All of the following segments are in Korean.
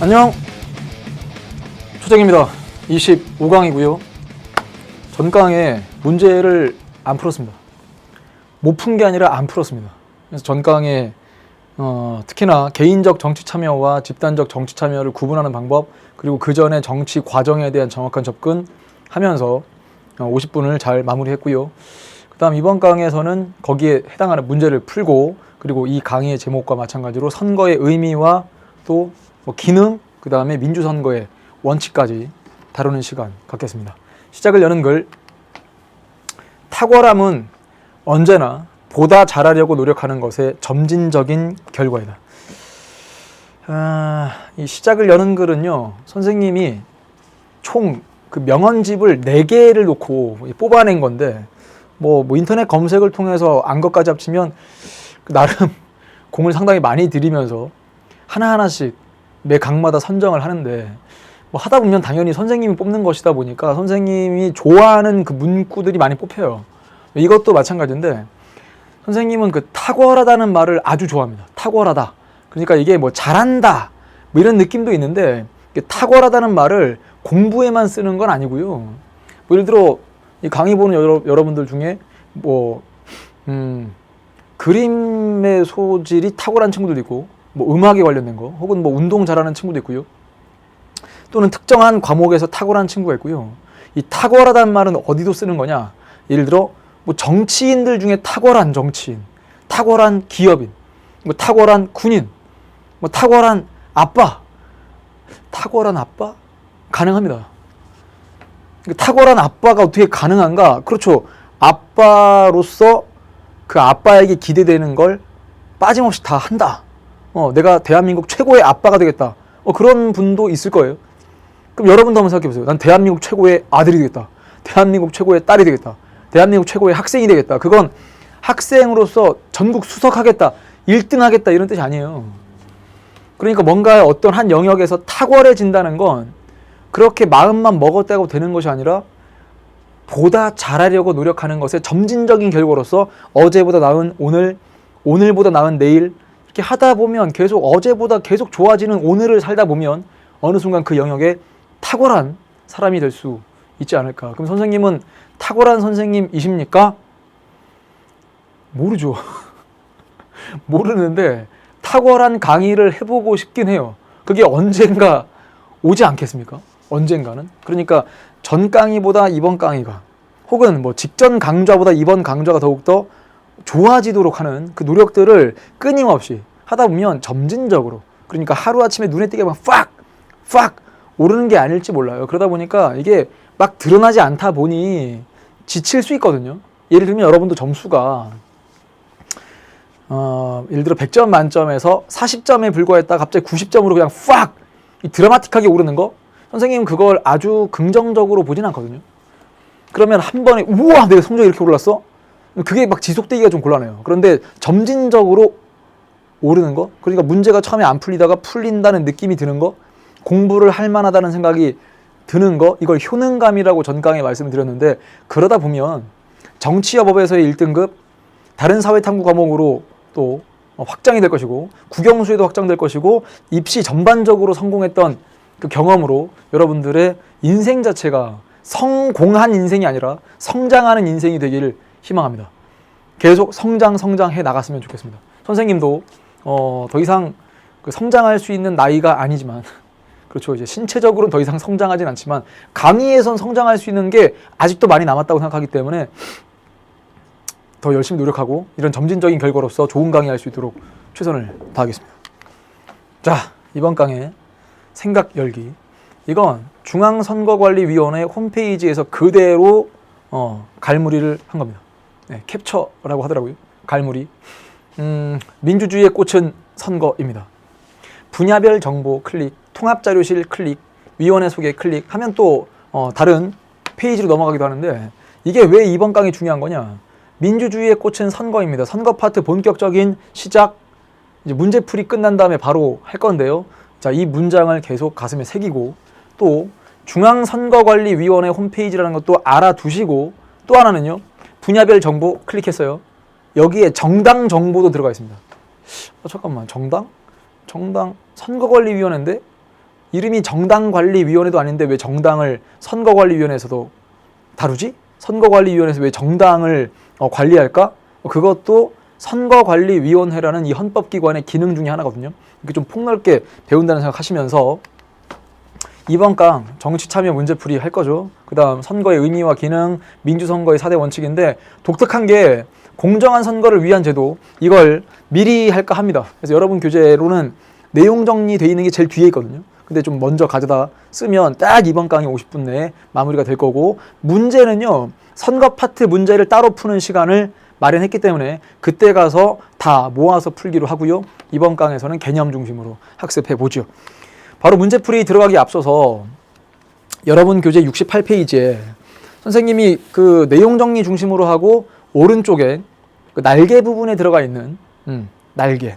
안녕, 초정입니다. 25강이고요. 전강에 문제를 안 풀었습니다. 못 푼 게 아니라 안 풀었습니다. 그래서 전강에 특히나 개인적 정치 참여와 집단적 정치 참여를 구분하는 방법, 그리고 그 전에 정치 과정에 대한 정확한 접근하면서 50분을 잘 마무리했고요. 그 다음 이번 강에서는 거기에 해당하는 문제를 풀고, 그리고 이 강의의 제목과 마찬가지로 선거의 의미와 또 기능, 그 다음에 민주선거의 원칙까지 다루는 시간 갖겠습니다. 시작을 여는 글, 탁월함은 언제나 보다 잘하려고 노력하는 것의 점진적인 결과이다. 이 시작을 여는 글은요, 선생님이 총 그 명언집을 4개를 놓고 뽑아낸 건데, 뭐 인터넷 검색을 통해서 안 것까지 합치면 나름 공을 상당히 많이 들이면서 하나하나씩 매 강마다 선정을 하는데, 뭐 하다 보면 당연히 선생님이 뽑는 것이다 보니까 선생님이 좋아하는 그 문구들이 많이 뽑혀요. 이것도 마찬가지인데, 선생님은 그 탁월하다는 말을 아주 좋아합니다. 탁월하다. 그러니까 이게 뭐 잘한다, 뭐 이런 느낌도 있는데, 탁월하다는 말을 공부에만 쓰는 건 아니고요. 뭐 예를 들어 이 강의 보는 여러분들 중에 뭐 그림의 소질이 탁월한 친구들도 있고, 뭐 음악에 관련된 거, 혹은 뭐 운동 잘하는 친구도 있고요. 또는 특정한 과목에서 탁월한 친구가 있고요. 이 탁월하다는 말은 어디도 쓰는 거냐? 예를 들어 뭐 정치인들 중에 탁월한 정치인, 탁월한 기업인, 뭐 탁월한 군인, 뭐 탁월한 아빠. 탁월한 아빠? 가능합니다. 탁월한 아빠가 어떻게 가능한가? 그렇죠. 아빠로서 그 아빠에게 기대되는 걸 빠짐없이 다 한다. 내가 대한민국 최고의 아빠가 되겠다. 그런 분도 있을 거예요. 그럼 여러분도 한번 생각해 보세요. 난 대한민국 최고의 아들이 되겠다. 대한민국 최고의 딸이 되겠다. 대한민국 최고의 학생이 되겠다. 그건 학생으로서 전국 수석하겠다, 1등 하겠다, 이런 뜻이 아니에요. 그러니까 뭔가 어떤 한 영역에서 탁월해진다는 건 그렇게 마음만 먹었다고 되는 것이 아니라 보다 잘하려고 노력하는 것의 점진적인 결과로서 어제보다 나은 오늘, 오늘보다 나은 내일, 이렇게 하다 보면 계속 어제보다 계속 좋아지는 오늘을 살다 보면 어느 순간 그 영역에 탁월한 사람이 될 수 있지 않을까. 그럼 선생님은 탁월한 선생님이십니까? 모르죠. 모르는데 탁월한 강의를 해보고 싶긴 해요. 그게 언젠가 오지 않겠습니까? 언젠가는. 그러니까 전 강의보다 이번 강의가, 혹은 뭐 직전 강좌보다 이번 강좌가 더욱더 좋아지도록 하는 그 노력들을 끊임없이 하다 보면 점진적으로, 그러니까 하루아침에 눈에 띄게 막 팍 오르는 게 아닐지 몰라요. 그러다 보니까 이게 막 드러나지 않다 보니 지칠 수 있거든요. 예를 들면 여러분도 점수가 예를 들어 100점 만점에서 40점에 불과했다 갑자기 90점으로 그냥 팍 드라마틱하게 오르는 거, 선생님은 그걸 아주 긍정적으로 보진 않거든요. 그러면 한 번에 우와, 내가 성적이 이렇게 올랐어? 그게 막 지속되기가 좀 곤란해요. 그런데 점진적으로 오르는 거, 그러니까 문제가 처음에 안 풀리다가 풀린다는 느낌이 드는 거, 공부를 할 만하다는 생각이 드는 거, 이걸 효능감이라고 전강에 말씀을 드렸는데, 그러다 보면 정치와 법에서의 1등급, 다른 사회탐구 과목으로 또 확장이 될 것이고, 국영수에도 확장될 것이고, 입시 전반적으로 성공했던 그 경험으로 여러분들의 인생 자체가 성공한 인생이 아니라 성장하는 인생이 되기를 희망합니다. 계속 성장해 나갔으면 좋겠습니다. 선생님도 더 이상 그 성장할 수 있는 나이가 아니지만, 그렇죠, 이제 신체적으로는 더 이상 성장하진 않지만 강의에선 성장할 수 있는 게 아직도 많이 남았다고 생각하기 때문에 더 열심히 노력하고 이런 점진적인 결과로서 좋은 강의 할 수 있도록 최선을 다하겠습니다. 자, 이번 강의 생각 열기. 이건 중앙선거관리위원회 홈페이지에서 그대로 갈무리를 한 겁니다. 네, 캡처라고 하더라고요. 갈무리. 민주주의의 꽃은 선거입니다. 분야별 정보 클릭, 통합자료실 클릭, 위원회 소개 클릭하면 또 다른 페이지로 넘어가기도 하는데, 이게 왜 이번 강의 중요한 거냐? 민주주의의 꽃은 선거입니다. 선거 파트 본격적인 시작, 이제 문제풀이 끝난 다음에 바로 할 건데요. 자, 이 문장을 계속 가슴에 새기고, 또 중앙선거관리위원회 홈페이지라는 것도 알아두시고, 또 하나는요, 분야별 정보 클릭했어요. 여기에 정당 정보도 들어가 있습니다. 잠깐만, 정당 선거관리위원회인데 이름이 정당관리위원회도 아닌데 왜 정당을 선거관리위원회에서도 다루지? 선거관리위원회에서 왜 정당을 관리할까? 그것도 선거관리위원회라는 이 헌법기관의 기능 중에 하나거든요. 이렇게 좀 폭넓게 배운다는 생각하시면서 이번 강 정치참여 문제풀이 할 거죠. 그 다음 선거의 의미와 기능, 민주선거의 4대 원칙인데 독특한 게 공정한 선거를 위한 제도, 이걸 미리 할까 합니다. 그래서 여러분 교재로는 내용 정리되어 있는 게 제일 뒤에 있거든요. 근데 좀 먼저 가져다 쓰면 딱 이번 강의 50분 내에 마무리가 될 거고, 문제는요 선거 파트 문제를 따로 푸는 시간을 마련했기 때문에 그때 가서 다 모아서 풀기로 하고요. 이번 강에서는 개념 중심으로 학습해 보죠. 바로 문제풀이 들어가기 앞서서 여러분 교재 68페이지에 선생님이 그 내용 정리 중심으로 하고 오른쪽에 그 날개 부분에 들어가 있는 날개.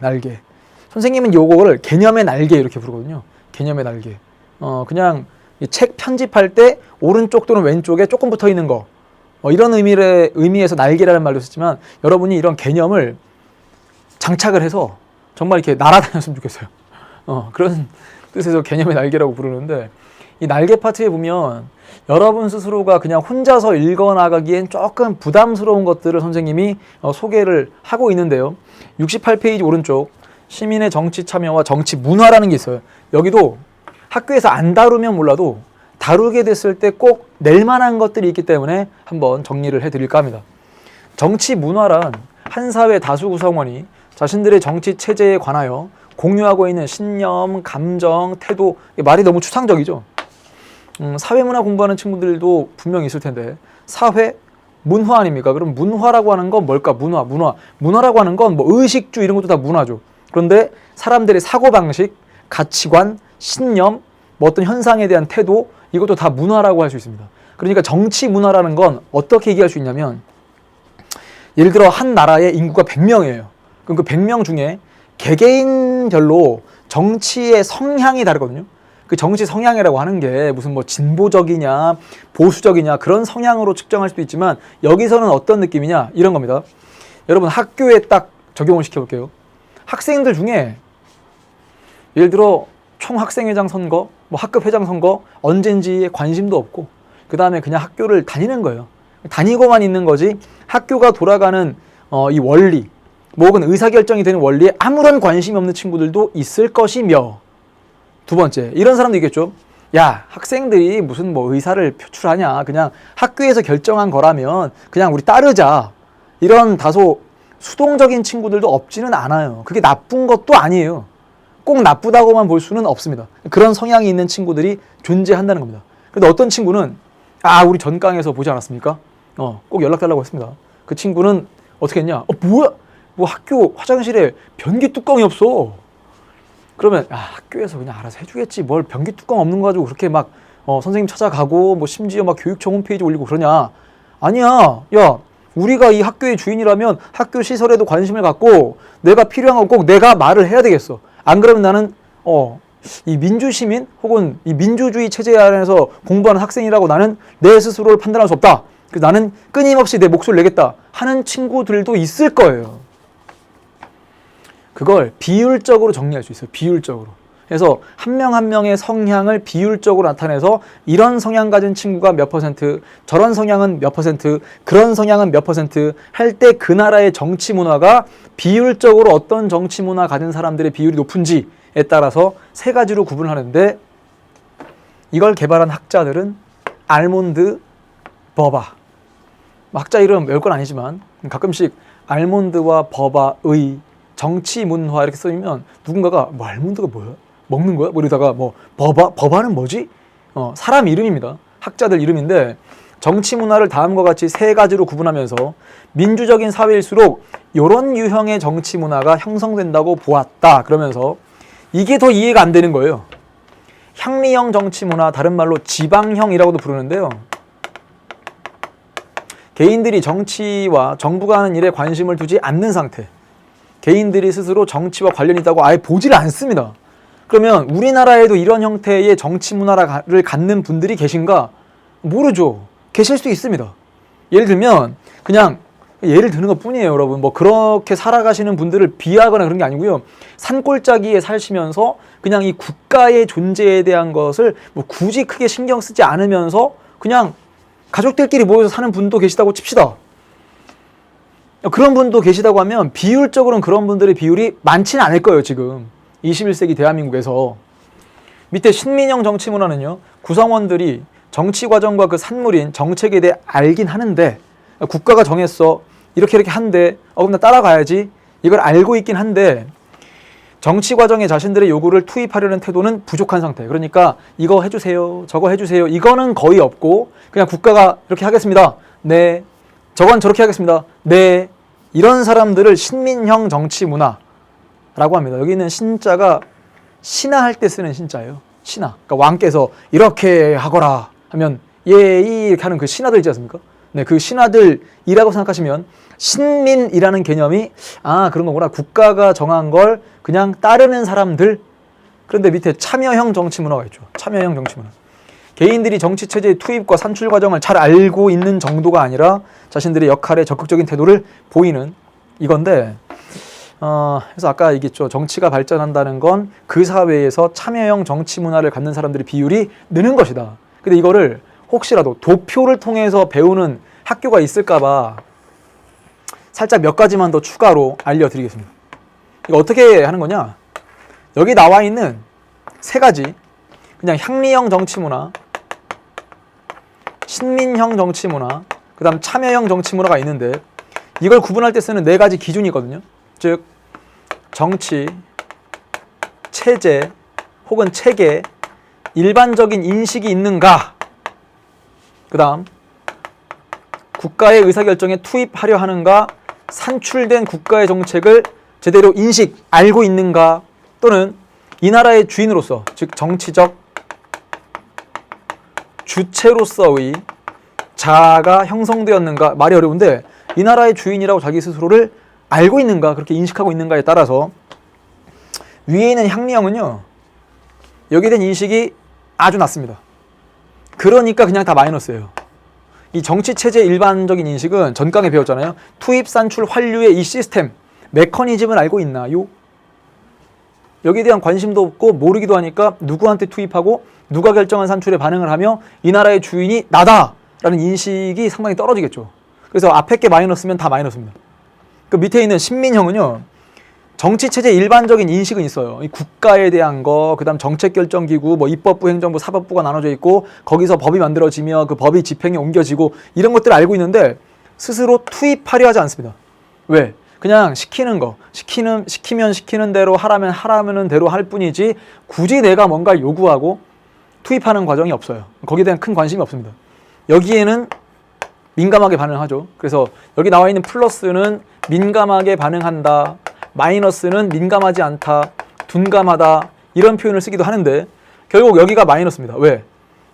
선생님은 요거를 개념의 날개 이렇게 부르거든요. 개념의 날개. 그냥 이 책 편집할 때 오른쪽 또는 왼쪽에 조금 붙어 있는 거. 이런 의미에서 날개라는 말도 썼지만 여러분이 이런 개념을 장착을 해서 정말 이렇게 날아다녔으면 좋겠어요. 그런 뜻에서 개념의 날개라고 부르는데, 이 날개 파트에 보면 여러분 스스로가 그냥 혼자서 읽어나가기엔 조금 부담스러운 것들을 선생님이 소개를 하고 있는데요. 68페이지 오른쪽 시민의 정치 참여와 정치 문화라는 게 있어요. 여기도 학교에서 안 다루면 몰라도 다루게 됐을 때 꼭 낼 만한 것들이 있기 때문에 한번 정리를 해드릴까 합니다. 정치 문화란 한 사회 다수 구성원이 자신들의 정치 체제에 관하여 공유하고 있는 신념, 감정, 태도, 말이 너무 추상적이죠. 사회문화 공부하는 친구들도 분명히 있을 텐데 사회, 문화 아닙니까? 그럼 문화라고 하는 건 뭘까? 문화라고 하는 건 뭐 의식주 이런 것도 다 문화죠. 그런데 사람들의 사고방식, 가치관, 신념, 뭐 어떤 현상에 대한 태도, 이것도 다 문화라고 할 수 있습니다. 그러니까 정치 문화라는 건 어떻게 얘기할 수 있냐면, 예를 들어 한 나라의 인구가 100명이에요. 그럼 그 100명 중에 개개인별로 정치의 성향이 다르거든요. 그 정치 성향이라고 하는 게 무슨 뭐 진보적이냐 보수적이냐 그런 성향으로 측정할 수도 있지만, 여기서는 어떤 느낌이냐 이런 겁니다. 여러분 학교에 딱 적용을 시켜볼게요. 학생들 중에 예를 들어 총학생회장 선거, 뭐 학급회장 선거 언젠지에 관심도 없고 그 다음에 그냥 학교를 다니는 거예요. 다니고만 있는 거지 학교가 돌아가는 이 원리, 뭐 혹은 의사결정이 되는 원리에 아무런 관심이 없는 친구들도 있을 것이며, 두 번째, 이런 사람도 있겠죠. 야, 학생들이 무슨 뭐 의사를 표출하냐, 그냥 학교에서 결정한 거라면 그냥 우리 따르자, 이런 다소 수동적인 친구들도 없지는 않아요. 그게 나쁜 것도 아니에요. 꼭 나쁘다고만 볼 수는 없습니다. 그런 성향이 있는 친구들이 존재한다는 겁니다. 근데 어떤 친구는 우리 전강에서 보지 않았습니까? 꼭 연락달라고 했습니다. 그 친구는 어떻게 했냐? 뭐야? 뭐 학교 화장실에 변기 뚜껑이 없어. 그러면 학교에서 그냥 알아서 해주겠지. 뭘 변기 뚜껑 없는 거 가지고 그렇게 막 선생님 찾아가고 뭐 심지어 막 교육청 홈페이지 올리고 그러냐? 아니야. 야, 우리가 이 학교의 주인이라면 학교 시설에도 관심을 갖고 내가 필요한 거 꼭 내가 말을 해야 되겠어. 안 그러면 나는 이 민주시민 혹은 이 민주주의 체제 안에서 공부하는 학생이라고 나는 내 스스로를 판단할 수 없다. 그래서 나는 끊임없이 내 목소리를 내겠다 하는 친구들도 있을 거예요. 그걸 비율적으로 정리할 수 있어요. 비율적으로. 그래서 한 명 한 명의 성향을 비율적으로 나타내서 이런 성향 가진 친구가 몇 퍼센트, 저런 성향은 몇 퍼센트, 그런 성향은 몇 퍼센트 할 때 그 나라의 정치 문화가 비율적으로 어떤 정치 문화 가진 사람들의 비율이 높은지에 따라서 세 가지로 구분하는데, 이걸 개발한 학자들은 알몬드 버바. 학자 이름 외울 건 아니지만 가끔씩 알몬드와 버바의 정치 문화 이렇게 쓰면 누군가가 뭐 알몬드가 뭐야? 먹는 거야? 뭐 이러다가 뭐 버바는 뭐지? 사람 이름입니다. 학자들 이름인데, 정치 문화를 다음과 같이 세 가지로 구분하면서 민주적인 사회일수록 이런 유형의 정치 문화가 형성된다고 보았다. 그러면서 이게 더 이해가 안 되는 거예요. 향리형 정치 문화, 다른 말로 지방형이라고도 부르는데요. 개인들이 정치와 정부가 하는 일에 관심을 두지 않는 상태. 개인들이 스스로 정치와 관련이 있다고 아예 보지를 않습니다. 그러면 우리나라에도 이런 형태의 정치 문화를 갖는 분들이 계신가? 모르죠. 계실 수 있습니다. 예를 들면 그냥 예를 드는 것 뿐이에요, 여러분. 뭐 그렇게 살아가시는 분들을 비하거나 그런 게 아니고요. 산골짜기에 사시면서 그냥 이 국가의 존재에 대한 것을 뭐 굳이 크게 신경 쓰지 않으면서 그냥 가족들끼리 모여서 사는 분도 계시다고 칩시다. 그런 분도 계시다고 하면 비율적으로는 그런 분들의 비율이 많지는 않을 거예요, 지금 21세기 대한민국에서. 밑에 신민형 정치 문화는요, 구성원들이 정치 과정과 그 산물인 정책에 대해 알긴 하는데, 국가가 정했어, 이렇게 한데 그럼 나 따라가야지, 이걸 알고 있긴 한데 정치 과정에 자신들의 요구를 투입하려는 태도는 부족한 상태. 그러니까 이거 해주세요, 저거 해주세요, 이거는 거의 없고 그냥 국가가 이렇게 하겠습니다, 네, 저건 저렇게 하겠습니다, 네, 이런 사람들을 신민형 정치 문화라고 합니다. 여기 있는 신자가 신하할 때 쓰는 신자예요. 신하. 그러니까 왕께서 이렇게 하거라 하면 예, 이렇게 하는 그 신하들 있지 않습니까? 네, 그 신하들이라고 생각하시면 신민이라는 개념이 그런 거구나. 국가가 정한 걸 그냥 따르는 사람들. 그런데 밑에 참여형 정치 문화가 있죠. 참여형 정치 문화. 개인들이 정치 체제의 투입과 산출 과정을 잘 알고 있는 정도가 아니라 자신들의 역할에 적극적인 태도를 보이는 이건데, 그래서 아까 얘기했죠. 정치가 발전한다는 건 그 사회에서 참여형 정치 문화를 갖는 사람들의 비율이 느는 것이다. 근데 이거를 혹시라도 도표를 통해서 배우는 학교가 있을까봐 살짝 몇 가지만 더 추가로 알려드리겠습니다. 이거 어떻게 하는 거냐? 여기 나와 있는 세 가지, 그냥 향리형 정치 문화, 신민형 정치 문화, 그 다음 참여형 정치 문화가 있는데, 이걸 구분할 때 쓰는 네 가지 기준이 있거든요. 즉 정치, 체제 혹은 체계, 일반적인 인식이 있는가, 그 다음 국가의 의사결정에 투입하려 하는가, 산출된 국가의 정책을 제대로 인식, 알고 있는가, 또는 이 나라의 주인으로서, 즉 정치적 주체로서의 자아가 형성되었는가. 말이 어려운데 이 나라의 주인이라고 자기 스스로를 알고 있는가, 그렇게 인식하고 있는가에 따라서 위에 있는 향리형은요, 여기에 대한 인식이 아주 낮습니다. 그러니까 그냥 다 마이너스예요. 이 정치체제의 일반적인 인식은 전강에 배웠잖아요. 투입, 산출, 환류의 이 시스템, 메커니즘을 알고 있나요? 여기에 대한 관심도 없고 모르기도 하니까 누구한테 투입하고 누가 결정한 산출에 반응을 하며 이 나라의 주인이 나다라는 인식이 상당히 떨어지겠죠. 그래서 앞에 게 마이너스면 다 마이너스입니다. 그 밑에 있는 신민형은요, 정치체제 일반적인 인식은 있어요. 이 국가에 대한 거, 그 다음 정책결정기구, 뭐 입법부, 행정부, 사법부가 나눠져 있고 거기서 법이 만들어지며 그 법이 집행에 옮겨지고 이런 것들을 알고 있는데 스스로 투입하려 하지 않습니다. 왜? 그냥 시키는 거, 시키면 시키는 대로, 하라면 대로 할 뿐이지 굳이 내가 뭔가 요구하고 투입하는 과정이 없어요. 거기에 대한 큰 관심이 없습니다. 여기에는 민감하게 반응하죠. 그래서 여기 나와 있는 플러스는 민감하게 반응한다, 마이너스는 민감하지 않다, 둔감하다, 이런 표현을 쓰기도 하는데 결국 여기가 마이너스입니다. 왜?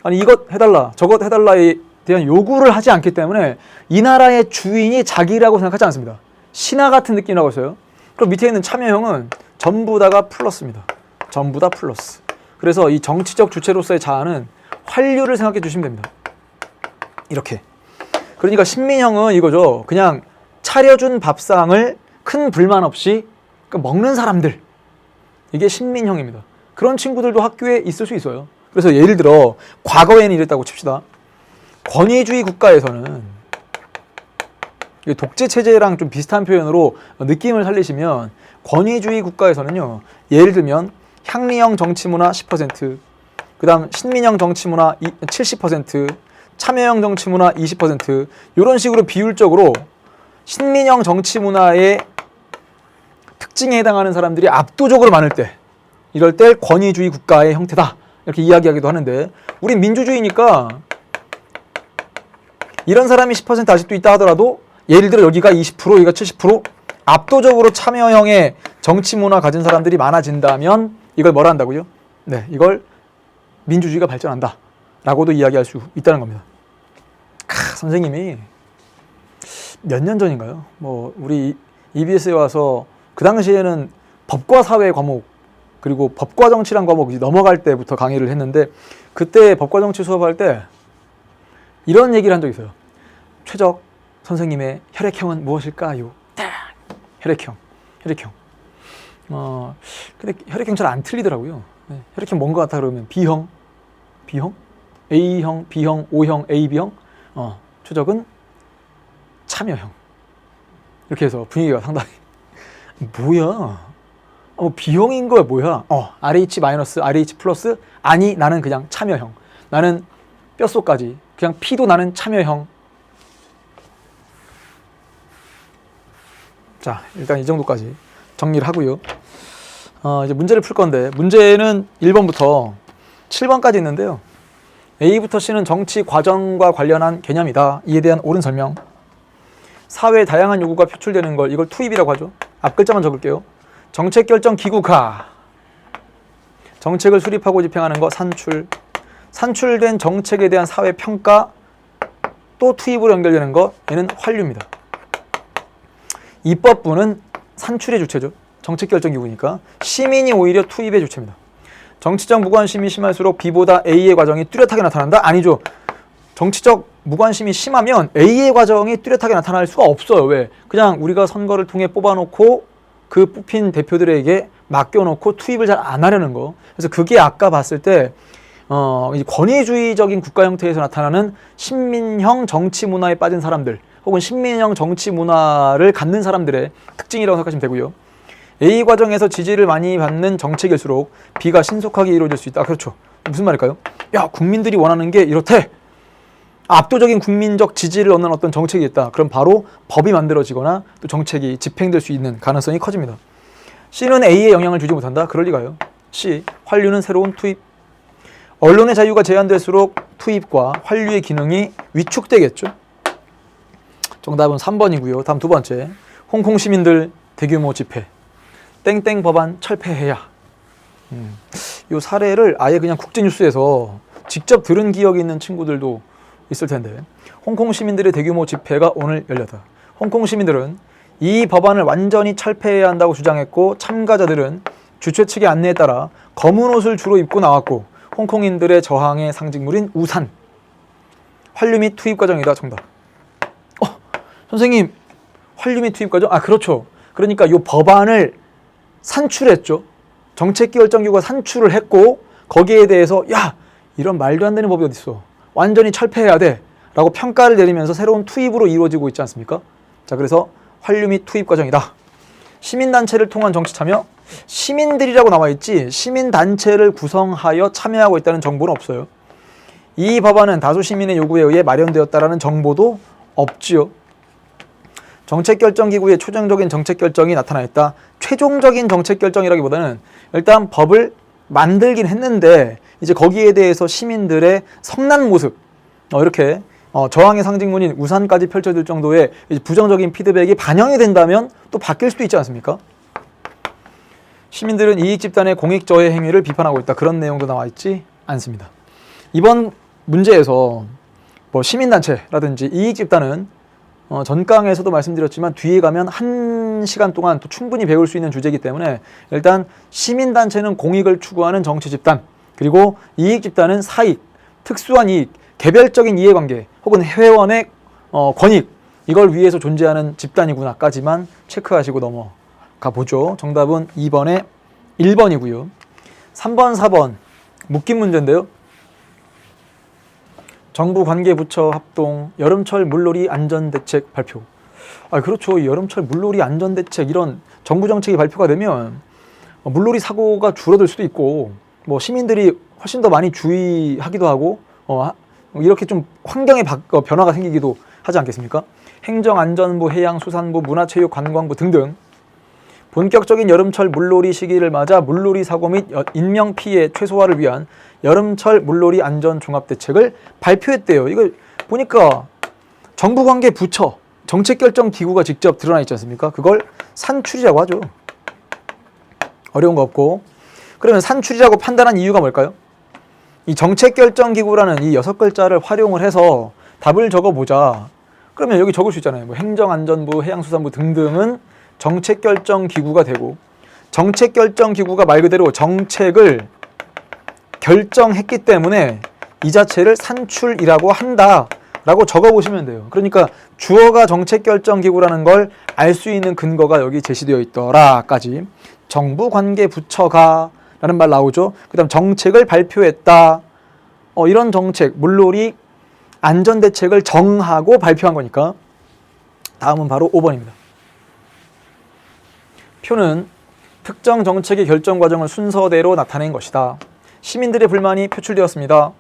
아니 이것 해달라, 저것 해달라에 대한 요구를 하지 않기 때문에 이 나라의 주인이 자기라고 생각하지 않습니다. 신하 같은 느낌이라고 했어요. 그럼 밑에 있는 참여형은 전부 다가 플러스입니다. 전부 다 플러스. 그래서 이 정치적 주체로서의 자아는 환류를 생각해 주시면 됩니다. 이렇게. 그러니까 신민형은 이거죠. 그냥 차려준 밥상을 큰 불만 없이 먹는 사람들, 이게 신민형입니다. 그런 친구들도 학교에 있을 수 있어요. 그래서 예를 들어 과거에는 이랬다고 칩시다. 권위주의 국가에서는, 독재 체제랑 좀 비슷한 표현으로 느낌을 살리시면, 권위주의 국가에서는요, 예를 들면 향리형 정치문화 10%, 그 다음 신민형 정치문화 70%, 참여형 정치문화 20%, 이런 식으로 비율적으로 신민형 정치문화의 특징에 해당하는 사람들이 압도적으로 많을 때, 이럴 때 권위주의 국가의 형태다, 이렇게 이야기하기도 하는데, 우린 민주주의니까 이런 사람이 10% 아직도 있다 하더라도 예를 들어 여기가 20%, 여기가 70%, 압도적으로 참여형의 정치문화 가진 사람들이 많아진다면 이걸 뭐라 한다고요? 네, 이걸 민주주의가 발전한다 라고도 이야기할 수 있다는 겁니다. 선생님이 몇 년 전인가요? 뭐 우리 EBS에 와서 그 당시에는 법과 사회 과목, 그리고 법과 정치란 과목 넘어갈 때부터 강의를 했는데, 그때 법과 정치 수업할 때 이런 얘기를 한 적이 있어요. 최적, 선생님의 혈액형은 무엇일까요? 혈액형. 근데 혈액형 잘 안 틀리더라고요. 네. 혈액형 뭔 것 같아 그러면 B형, A형, B형, O형, AB형. 초적은 참여형. 이렇게 해서 분위기가 상당히 뭐야? B형인 거야 뭐야? RH 마이너스, RH 플러스. 아니 나는 그냥 참여형. 나는 뼛속까지 그냥 피도 나는 참여형. 자, 일단 이 정도까지 정리를 하고요. 이제 문제를 풀 건데, 문제는 1번부터 7번까지 있는데요. A부터 C는 정치 과정과 관련한 개념이다. 이에 대한 옳은 설명. 사회의 다양한 요구가 표출되는 걸 이걸 투입이라고 하죠. 앞 글자만 적을게요. 정책 결정 기구가 정책을 수립하고 집행하는 거 산출. 산출된 정책에 대한 사회 평가 또 투입으로 연결되는 거 얘는 환류입니다. 입법부는 산출의 주체죠. 정책결정기구니까. 시민이 오히려 투입의 주체입니다. 정치적 무관심이 심할수록 B보다 A의 과정이 뚜렷하게 나타난다? 아니죠. 정치적 무관심이 심하면 A의 과정이 뚜렷하게 나타날 수가 없어요. 왜? 그냥 우리가 선거를 통해 뽑아놓고 그 뽑힌 대표들에게 맡겨놓고 투입을 잘 안 하려는 거. 그래서 그게 아까 봤을 때 권위주의적인 국가 형태에서 나타나는 신민형 정치 문화에 빠진 사람들 혹은 신민형 정치 문화를 갖는 사람들의 특징이라고 생각하시면 되고요. A 과정에서 지지를 많이 받는 정책일수록 B가 신속하게 이루어질 수 있다. 그렇죠. 무슨 말일까요? 야, 국민들이 원하는 게 이렇대. 압도적인 국민적 지지를 얻는 어떤 정책이 있다. 그럼 바로 법이 만들어지거나 또 정책이 집행될 수 있는 가능성이 커집니다. C는 A에 영향을 주지 못한다. 그럴 리가요. C. 환류는 새로운 투입. 언론의 자유가 제한될수록 투입과 환류의 기능이 위축되겠죠. 정답은 3번이고요. 다음 두 번째. 홍콩 시민들 대규모 집회. 땡땡 법안 철폐해야. 이 사례를 아예 그냥 국제뉴스에서 직접 들은 기억이 있는 친구들도 있을 텐데, 홍콩 시민들의 대규모 집회가 오늘 열렸다. 홍콩 시민들은 이 법안을 완전히 철폐해야 한다고 주장했고, 참가자들은 주최 측의 안내에 따라 검은 옷을 주로 입고 나왔고, 홍콩인들의 저항의 상징물인 우산. 환류 및 투입 과정이다. 정답. 선생님, 환류 및 투입 과정? 그렇죠. 그러니까 이 법안을 산출했죠. 정책결정기구가 산출을 했고, 거기에 대해서 야, 이런 말도 안 되는 법이 어딨어. 완전히 철폐해야 돼. 라고 평가를 내리면서 새로운 투입으로 이루어지고 있지 않습니까? 자, 그래서 환류 및 투입 과정이다. 시민단체를 통한 정치 참여? 시민들이라고 나와있지 시민단체를 구성하여 참여하고 있다는 정보는 없어요. 이 법안은 다수 시민의 요구에 의해 마련되었다라는 정보도 없지요. 정책결정기구의 최종적인 정책결정이 나타나 있다. 최종적인 정책결정이라기보다는 일단 법을 만들긴 했는데 이제 거기에 대해서 시민들의 성난 모습, 이렇게 저항의 상징문인 우산까지 펼쳐질 정도의 부정적인 피드백이 반영이 된다면 또 바뀔 수도 있지 않습니까? 시민들은 이익집단의 공익저해 행위를 비판하고 있다. 그런 내용도 나와 있지 않습니다. 이번 문제에서 시민단체라든지 이익집단은 전강에서도 말씀드렸지만 뒤에 가면 1시간 동안 또 충분히 배울 수 있는 주제이기 때문에 일단 시민단체는 공익을 추구하는 정치집단, 그리고 이익집단은 사익, 특수한 이익, 개별적인 이해관계 혹은 회원의 권익, 이걸 위해서 존재하는 집단이구나까지만 체크하시고 넘어가 보죠. 정답은 2번에 1번이고요. 3번, 4번 묶인 문제인데요. 정부 관계부처 합동 여름철 물놀이 안전대책 발표. 그렇죠. 이 여름철 물놀이 안전대책, 이런 정부 정책이 발표가 되면 물놀이 사고가 줄어들 수도 있고, 시민들이 훨씬 더 많이 주의하기도 하고, 이렇게 좀 환경의 변화가 생기기도 하지 않겠습니까? 행정안전부, 해양수산부, 문화체육관광부 등등 본격적인 여름철 물놀이 시기를 맞아 물놀이 사고 및 인명피해 최소화를 위한 여름철 물놀이 안전종합대책을 발표했대요. 이거 보니까 정부관계 부처, 정책결정기구가 직접 드러나 있지 않습니까? 그걸 산출이라고 하죠. 어려운 거 없고. 그러면 산출이라고 판단한 이유가 뭘까요? 이 정책결정기구라는 이 6글자를 활용을 해서 답을 적어보자. 그러면 여기 적을 수 있잖아요. 행정안전부, 해양수산부 등등은 정책결정기구가 되고, 정책결정기구가 말 그대로 정책을 결정했기 때문에 이 자체를 산출이라고 한다 라고 적어보시면 돼요. 그러니까 주어가 정책결정기구라는 걸 알 수 있는 근거가 여기 제시되어 있더라까지. 정부 관계 부처가 라는 말 나오죠. 그 다음 정책을 발표했다. 이런 정책, 물놀이 안전대책을 정하고 발표한 거니까. 다음은 바로 5번입니다. 표는 특정 정책의 결정 과정을 순서대로 나타낸 것이다. 시민들의 불만이 표출되었습니다.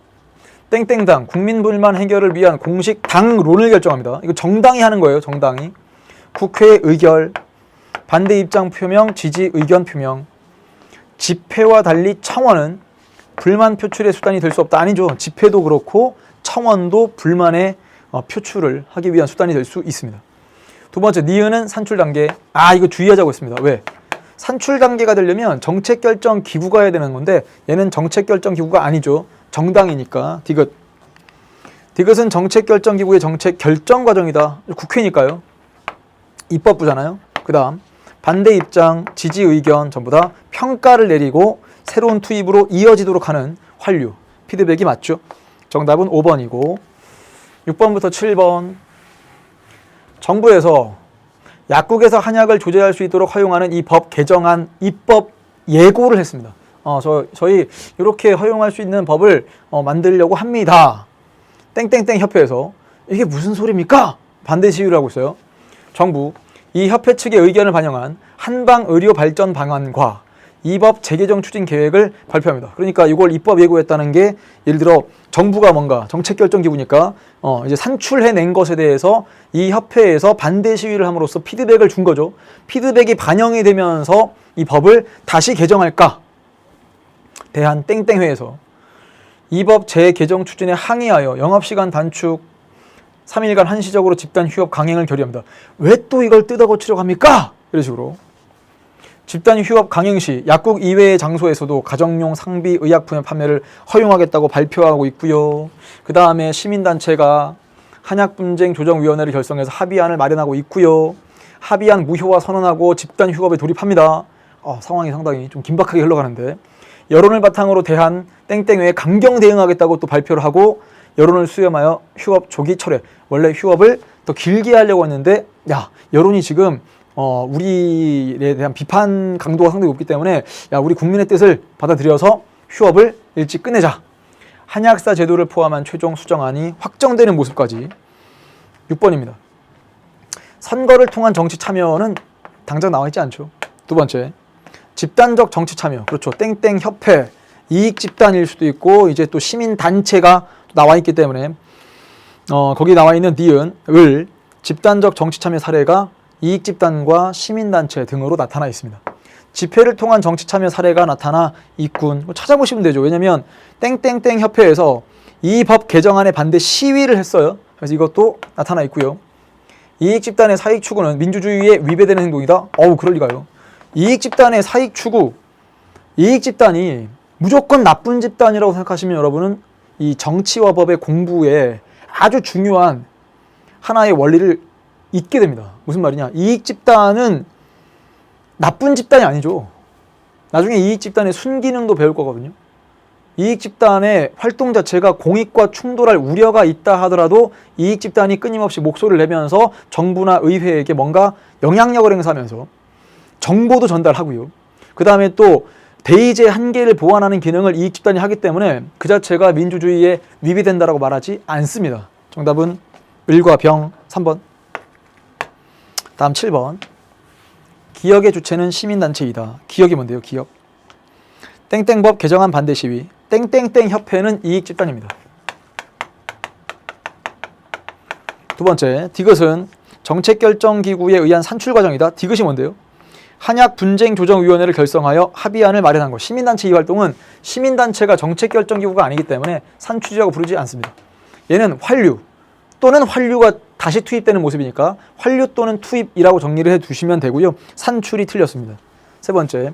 땡땡당 국민 불만 해결을 위한 공식 당론을 결정합니다. 이거 정당이 하는 거예요. 정당이. 국회 의결, 반대 입장 표명, 지지 의견 표명. 집회와 달리 청원은 불만 표출의 수단이 될 수 없다. 아니죠. 집회도 그렇고 청원도 불만의 표출을 하기 위한 수단이 될 수 있습니다. 두 번째, 니은은 산출 단계. 이거 주의하자고 했습니다. 왜? 산출 단계가 되려면 정책 결정 기구가 해야 되는 건데 얘는 정책 결정 기구가 아니죠. 정당이니까. 디귿. 디귿은 정책 결정 기구의 정책 결정 과정이다. 국회니까요. 입법부잖아요. 그 다음 반대 입장, 지지 의견 전부 다 평가를 내리고 새로운 투입으로 이어지도록 하는 환류. 피드백이 맞죠. 정답은 5번이고 6번부터 7번. 정부에서 약국에서 한약을 조제할 수 있도록 허용하는 이 법 개정안 입법 예고를 했습니다. 저희 이렇게 허용할 수 있는 법을 만들려고 합니다. 땡땡땡 협회에서 이게 무슨 소리입니까? 반대 시위를 하고 있어요. 정부, 이 협회 측의 의견을 반영한 한방 의료 발전 방안과 이 법 재개정 추진 계획을 발표합니다. 그러니까 이걸 입법 예고했다는 게 예를 들어 정부가 뭔가 정책 결정 기구니까 이제 산출해낸 것에 대해서 이 협회에서 반대 시위를 함으로써 피드백을 준 거죠. 피드백이 반영이 되면서 이 법을 다시 개정할까? 대한 땡땡회에서 이 법 재개정 추진에 항의하여 영업시간 단축 3일간 한시적으로 집단 휴업 강행을 결의합니다. 왜 또 이걸 뜯어고치려고 합니까? 이런 식으로. 집단 휴업 강행 시 약국 이외의 장소에서도 가정용 상비 의약품의 판매를 허용하겠다고 발표하고 있고요. 그 다음에 시민단체가 한약분쟁 조정위원회를 결성해서 합의안을 마련하고 있고요. 합의안 무효화 선언하고 집단 휴업에 돌입합니다. 상황이 상당히 좀 긴박하게 흘러가는데 여론을 바탕으로 대한 땡땡회에 강경 대응하겠다고 또 발표를 하고 여론을 수렴하여 휴업 조기 철회. 원래 휴업을 더 길게 하려고 했는데 여론이 지금 우리에 대한 비판 강도가 상당히 높기 때문에 우리 국민의 뜻을 받아들여서 휴업을 일찍 끝내자. 한약사 제도를 포함한 최종 수정안이 확정되는 모습까지. 6번입니다. 선거를 통한 정치 참여는 당장 나와 있지 않죠. 두 번째, 집단적 정치 참여. 그렇죠. 땡땡 협회, 이익 집단일 수도 있고 이제 또 시민 단체가 나와 있기 때문에 거기 나와 있는 니은, 을 집단적 정치 참여 사례가 이익 집단과 시민 단체 등으로 나타나 있습니다. 집회를 통한 정치 참여 사례가 나타나 있군. 찾아보시면 되죠. 왜냐면 땡땡땡 협회에서 이 법 개정안에 반대 시위를 했어요. 그래서 이것도 나타나 있고요. 이익 집단의 사익 추구는 민주주의에 위배되는 행동이다. 그럴 리가요. 이익 집단의 사익 추구, 이익 집단이 무조건 나쁜 집단이라고 생각하시면 여러분은 이 정치와 법의 공부에 아주 중요한 하나의 원리를 잊게 됩니다. 무슨 말이냐? 이익 집단은 나쁜 집단이 아니죠. 나중에 이익 집단의 순기능도 배울 거거든요. 이익 집단의 활동 자체가 공익과 충돌할 우려가 있다 하더라도 이익 집단이 끊임없이 목소리를 내면서 정부나 의회에게 뭔가 영향력을 행사하면서 정보도 전달하고요. 그 다음에 또 대의제 한계를 보완하는 기능을 이익 집단이 하기 때문에 그 자체가 민주주의에 위배된다라고 말하지 않습니다. 정답은 을과 병 3번. 다음 7번. 기역의 주체는 시민단체이다. 기역이 뭔데요? 기역. 땡땡법 개정안 반대 시위. 땡땡땡 협회는 이익 집단입니다. 두 번째, 디귿은 정책결정기구에 의한 산출 과정이다. 디귿이 뭔데요? 한약분쟁조정위원회를 결성하여 합의안을 마련한 것. 시민단체 이 활동은 시민단체가 정책결정기구가 아니기 때문에 산출이라고 부르지 않습니다. 얘는 환류 또는 환류가 다시 투입되는 모습이니까 환류 또는 투입이라고 정리를 해두시면 되고요. 산출이 틀렸습니다. 세 번째,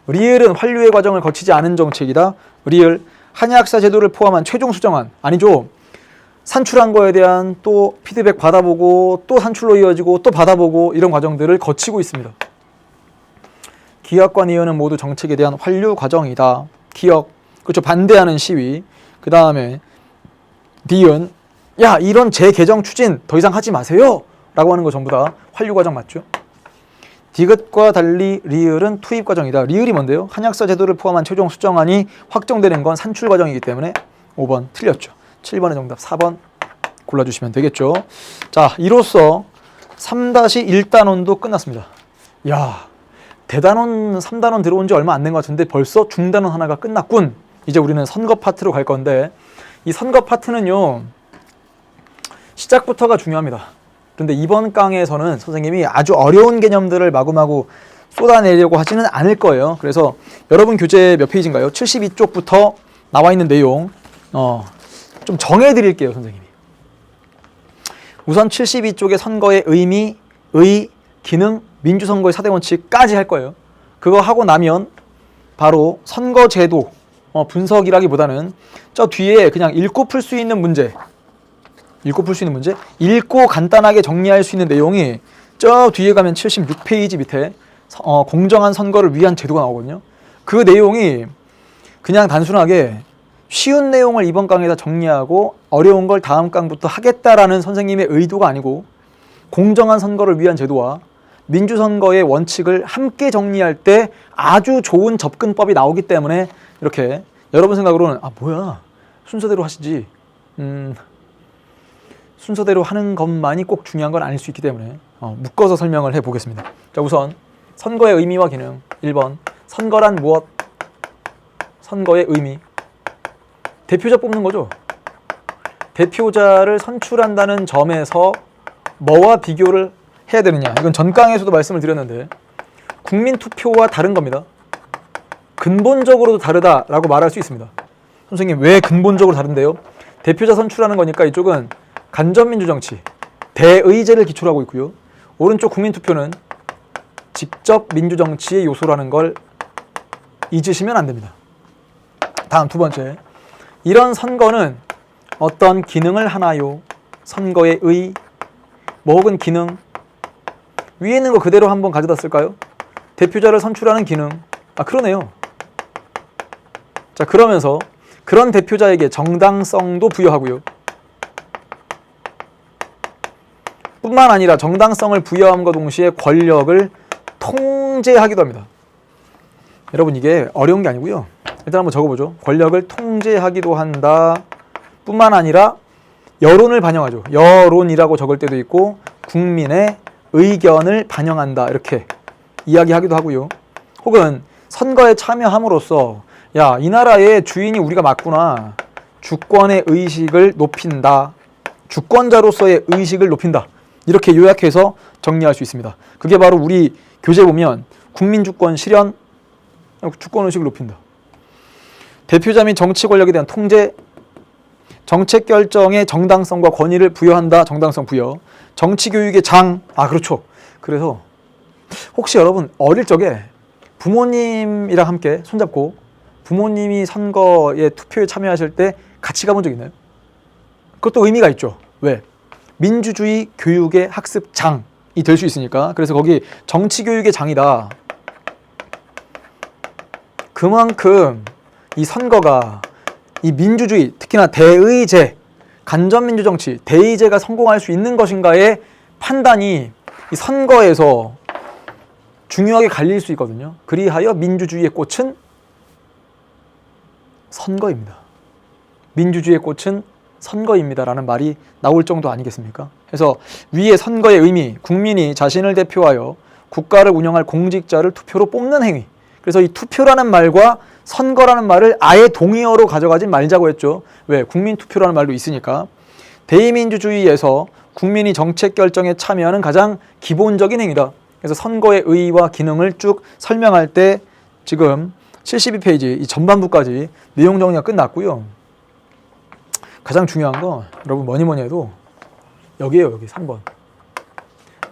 리을은 환류의 과정을 거치지 않은 정책이다. 리을, 한약사 제도를 포함한 최종 수정안. 아니죠. 산출한 거에 대한 또 피드백 받아보고 또 산출로 이어지고 또 받아보고 이런 과정들을 거치고 있습니다. 기역과 니은은 모두 정책에 대한 환류 과정이다. 기역, 그렇죠. 반대하는 시위. 그 다음에 니은, 야, 이런 재개정 추진 더 이상 하지 마세요 라고 하는 거 전부 다 환류 과정 맞죠? 디귿과 달리 리을은 투입 과정이다. 리을이 뭔데요? 한약사 제도를 포함한 최종 수정안이 확정되는 건 산출 과정이기 때문에 5번 틀렸죠. 7번의 정답 4번 골라주시면 되겠죠. 자, 이로써 3-1단원도 끝났습니다. 야, 대단원 3단원 들어온 지 얼마 안 된 것 같은데 벌써 중단원 하나가 끝났군. 이제 우리는 선거 파트로 갈 건데, 이 선거 파트는요 시작부터가 중요합니다. 그런데 이번 강의에서는 선생님이 아주 어려운 개념들을 마구마구 쏟아내려고 하지는 않을 거예요. 그래서 여러분 교재 몇 페이지인가요? 72쪽부터 나와 있는 내용 좀 정해드릴게요, 선생님이. 우선 72쪽의 선거의 의미, 의, 기능, 민주선거의 4대 원칙까지 할 거예요. 그거 하고 나면 바로 선거제도 분석이라기보다는 저 뒤에 그냥 읽고 풀 수 있는 문제, 읽고 간단하게 정리할 수 있는 내용이 저 뒤에 가면 76페이지 밑에 공정한 선거를 위한 제도가 나오거든요. 그 내용이 그냥 단순하게 쉬운 내용을 이번 강의에다 정리하고 어려운 걸 다음 강부터 하겠다라는 선생님의 의도가 아니고, 공정한 선거를 위한 제도와 민주선거의 원칙을 함께 정리할 때 아주 좋은 접근법이 나오기 때문에 이렇게 여러분 생각으로는 뭐야 순서대로 하시지, 순서대로 하는 것만이 꼭 중요한 건 아닐 수 있기 때문에 묶어서 설명을 해보겠습니다. 자, 우선 선거의 의미와 기능. 1번 선거란 무엇? 선거의 의미. 대표자 뽑는 거죠. 대표자를 선출한다는 점에서 뭐와 비교를 해야 되느냐, 이건 전 강에서도 말씀을 드렸는데 국민투표와 다른 겁니다. 근본적으로도 다르다라고 말할 수 있습니다. 선생님 왜 근본적으로 다른데요? 대표자 선출하는 거니까 이쪽은 간접민주정치, 대의제를 기초로 하고 있고요. 오른쪽 국민투표는 직접 민주정치의 요소라는 걸 잊으시면 안 됩니다. 다음 두 번째, 이런 선거는 어떤 기능을 하나요? 선거의 의, 뭐 혹은 기능. 위에 있는 거 그대로 한번 가져다 쓸까요? 대표자를 선출하는 기능. 그러네요. 자, 그러면서 그런 대표자에게 정당성도 부여하고요. 뿐만 아니라 정당성을 부여함과 동시에 권력을 통제하기도 합니다. 여러분 이게 어려운 게 아니고요. 일단 한번 적어보죠. 권력을 통제하기도 한다. 뿐만 아니라 여론을 반영하죠. 여론이라고 적을 때도 있고 국민의 의견을 반영한다 이렇게 이야기하기도 하고요. 혹은 선거에 참여함으로써 야, 이 나라의 주인이 우리가 맞구나, 주권의 의식을 높인다, 주권자로서의 의식을 높인다, 이렇게 요약해서 정리할 수 있습니다. 그게 바로 우리 교재 보면 국민주권 실현, 주권의식을 높인다. 대표자 및 정치 권력에 대한 통제, 정책 결정의 정당성과 권위를 부여한다, 정당성 부여. 정치교육의 장, 그렇죠. 그래서 혹시 여러분 어릴 적에 부모님이랑 함께 손잡고 부모님이 선거에 투표에 참여하실 때 같이 가본 적 있나요? 그것도 의미가 있죠. 왜? 민주주의 교육의 학습장이 될 수 있으니까. 그래서 거기 정치교육의 장이다. 그만큼 이 선거가 이 민주주의, 특히나 대의제, 간접민주정치, 대의제가 성공할 수 있는 것인가의 판단이 이 선거에서 중요하게 갈릴 수 있거든요. 그리하여 민주주의의 꽃은 선거입니다. 민주주의의 꽃은 선거입니다라는 말이 나올 정도 아니겠습니까? 그래서 위에 선거의 의미, 국민이 자신을 대표하여 국가를 운영할 공직자를 투표로 뽑는 행위. 그래서 이 투표라는 말과 선거라는 말을 아예 동의어로 가져가지 말자고 했죠. 왜? 국민투표라는 말도 있으니까. 대의민주주의에서 국민이 정책 결정에 참여하는 가장 기본적인 행위다. 그래서 선거의 의의와 기능을 쭉 설명할 때 지금 72페이지 이 전반부까지 내용 정리가 끝났고요. 가장 중요한 건 여러분 뭐니 해도 여기에요. 여기 3번.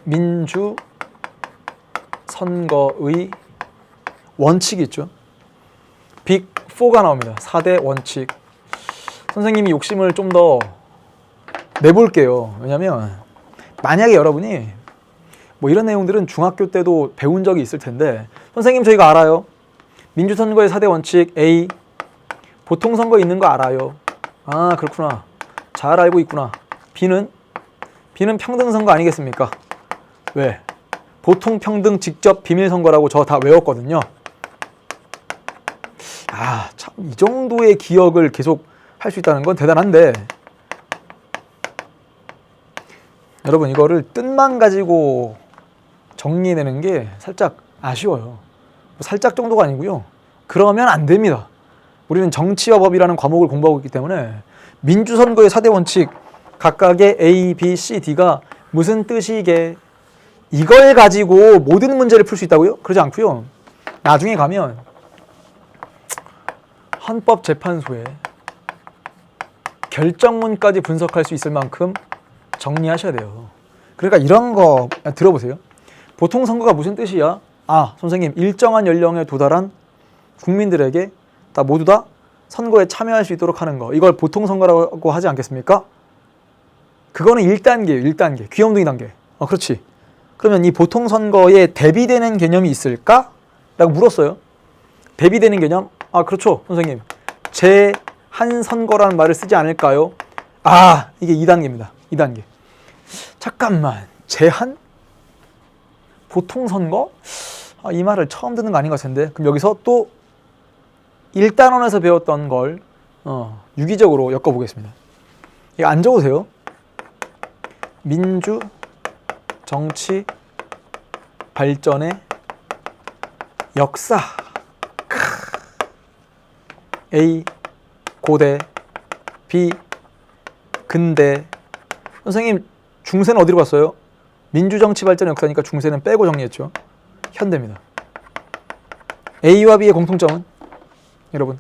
민주 선거의 원칙이 있죠. 빅 4가 나옵니다. 4대 원칙. 선생님이 욕심을 좀 더 내볼게요. 왜냐면 만약에 여러분이 뭐 이런 내용들은 중학교 때도 배운 적이 있을 텐데, 선생님 저희가 알아요. 민주선거의 4대 원칙 A, 보통선거 있는 거 알아요. 아 그렇구나, 잘 알고 있구나. B는 평등선거 아니겠습니까? 왜? 보통 평등 직접 비밀선거라고 저 다 외웠거든요. 아, 참, 이 정도의 기억을 계속 할 수 있다는 건 대단한데, 여러분 이거를 뜻만 가지고 정리해내는 게 살짝 아쉬워요. 살짝 정도가 아니고요. 그러면 안 됩니다. 우리는 정치와 법이라는 과목을 공부하고 있기 때문에 민주선거의 4대 원칙 각각의 A, B, C, D가 무슨 뜻이게 이걸 가지고 모든 문제를 풀 수 있다고요? 그러지 않고요. 나중에 가면 헌법재판소에 결정문까지 분석할 수 있을 만큼 정리하셔야 돼요. 그러니까 이런 거 들어보세요. 보통 선거가 무슨 뜻이야? 아, 선생님, 일정한 연령에 도달한 국민들에게 모두 다 선거에 참여할 수 있도록 하는 거. 이걸 보통 선거라고 하지 않겠습니까? 그거는 1단계예요. 1단계. 귀염둥이 단계. 그렇지. 그러면 이 보통 선거에 대비되는 개념이 있을까? 라고 물었어요. 대비되는 개념? 아, 그렇죠, 선생님. 제한 선거라는 말을 쓰지 않을까요? 아, 이게 2단계입니다. 2단계. 잠깐만, 제한? 보통 선거? 아, 이 말을 처음 듣는 거 아닌 것 같은데. 그럼 여기서 또 1단원에서 배웠던 걸 유기적으로 엮어보겠습니다. 이거 안 적으세요. 민주 정치 발전의 역사. A 고대, B 근대. 선생님, 중세는 어디로 갔어요? 민주정치 발전의 역사니까 중세는 빼고 정리했죠. 현대입니다. A와 B의 공통점은? 여러분,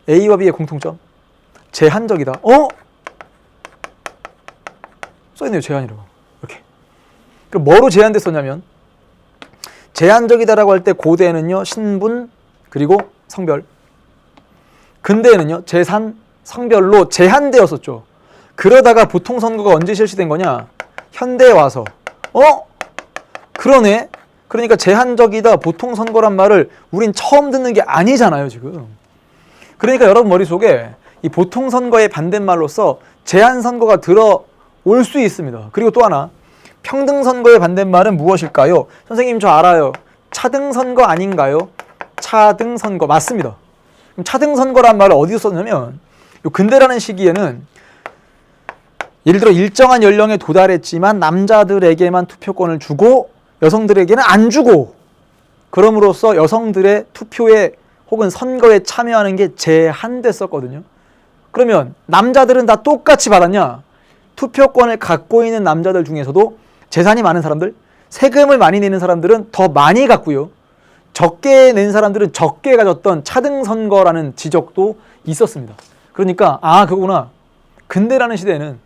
A와 B의 공통점? 제한적이다. 써있네요. 제한이라고. 이렇게. 그럼 뭐로 제한됐었냐면, 제한적이다라고 할 때 고대에는요, 신분 그리고 성별, 근대에는요, 재산, 성별로 제한되었었죠. 그러다가 보통 선거가 언제 실시된 거냐? 현대에 와서. 그러네? 그러니까 제한적이다, 보통 선거란 말을 우린 처음 듣는 게 아니잖아요, 지금. 그러니까 여러분 머릿속에 이 보통 선거의 반대말로서 제한 선거가 들어올 수 있습니다. 그리고 또 하나, 평등 선거의 반대말은 무엇일까요? 선생님, 저 알아요. 차등 선거 아닌가요? 차등 선거 맞습니다. 그럼 차등 선거란 말을 어디서 썼냐면, 요 근대라는 시기에는 예를 들어 일정한 연령에 도달했지만 남자들에게만 투표권을 주고 여성들에게는 안 주고, 그럼으로써 여성들의 투표에 혹은 선거에 참여하는 게 제한됐었거든요. 그러면 남자들은 다 똑같이 받았냐? 투표권을 갖고 있는 남자들 중에서도 재산이 많은 사람들, 세금을 많이 내는 사람들은 더 많이 갖고요, 적게 낸 사람들은 적게 가졌던 차등 선거라는 지적도 있었습니다. 그러니까 그거구나. 근대라는 시대에는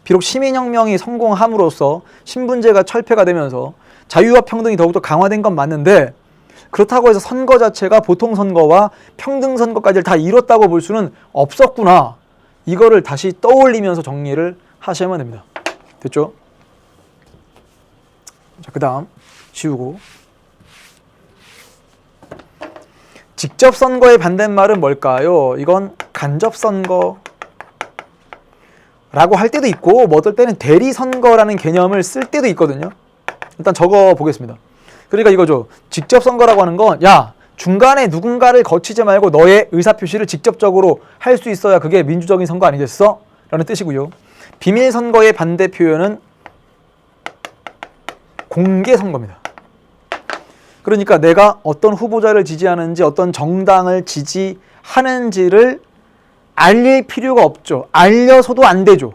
비록 시민혁명이 성공함으로써 신분제가 철폐가 되면서 자유와 평등이 더욱더 강화된 건 맞는데, 그렇다고 해서 선거 자체가 보통 선거와 평등 선거까지를 다 이뤘다고 볼 수는 없었구나. 이거를 다시 떠올리면서 정리를 하셔야만 됩니다. 됐죠? 자, 그 다음 지우고. 직접 선거의 반대말은 뭘까요? 이건 간접 선거 라고 할 때도 있고, 뭐 어떨 때는 대리 선거라는 개념을 쓸 때도 있거든요. 일단 적어 보겠습니다. 그러니까 이거죠. 직접 선거라고 하는 건, 야, 중간에 누군가를 거치지 말고 너의 의사표시를 직접적으로 할 수 있어야 그게 민주적인 선거 아니겠어? 라는 뜻이고요. 비밀 선거의 반대 표현은 공개 선거입니다. 그러니까 내가 어떤 후보자를 지지하는지, 어떤 정당을 지지하는지를 알릴 필요가 없죠. 알려서도 안 되죠.